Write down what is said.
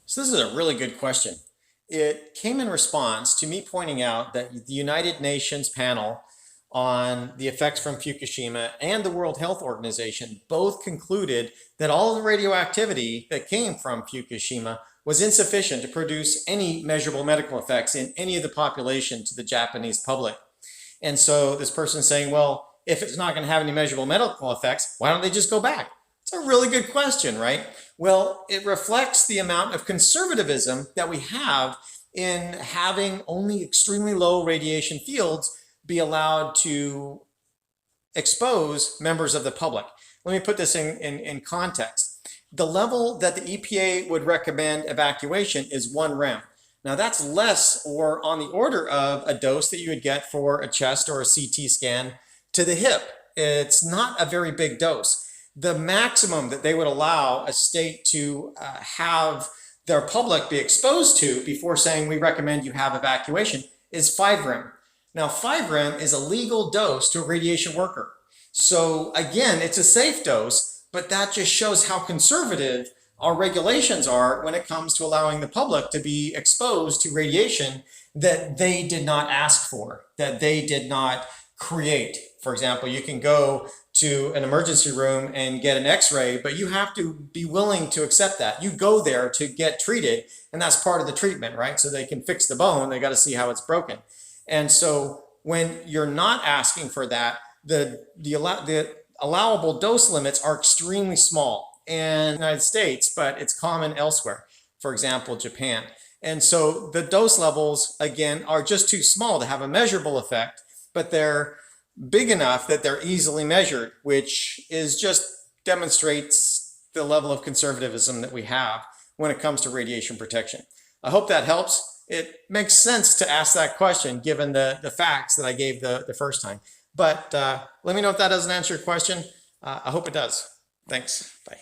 So this is a really good question. It came in response to me pointing out that the United Nations panel on the effects from Fukushima and the World Health Organization both concluded that all the radioactivity that came from Fukushima was insufficient to produce any measurable medical effects in any of the population to the Japanese public. And so this person is saying, well, if it's not going to have any measurable medical effects, why don't they just go back? It's a really good question, right? Well, it reflects the amount of conservatism that we have in having only extremely low radiation fields be allowed to expose members of the public. Let me put this in context. The level that the EPA would recommend evacuation is 1 rem. Now that's less or on the order of a dose that you would get for a chest or a CT scan to the hip. It's not a very big dose. The maximum that they would allow a state to have their public be exposed to before saying we recommend you have evacuation is 5 rem. Now 5 rem is a legal dose to a radiation worker. So again, it's a safe dose, but that just shows how conservative our regulations are when it comes to allowing the public to be exposed to radiation that they did not ask for, that they did not create. For example, you can go to an emergency room and get an x-ray, but you have to be willing to accept that. You go there to get treated, and that's part of the treatment, right? So they can fix the bone, they got to see how it's broken. And so when you're not asking for that, the allowable dose limits are extremely small in the United States, but it's common elsewhere, for example, Japan. And so the dose levels, again, are just too small to have a measurable effect, but they're big enough that they're easily measured, which is just demonstrates the level of conservatism that we have when it comes to radiation protection. I hope that helps. It makes sense to ask that question given the facts that I gave the first time. But let me know if that doesn't answer your question. I hope it does. Thanks. Bye.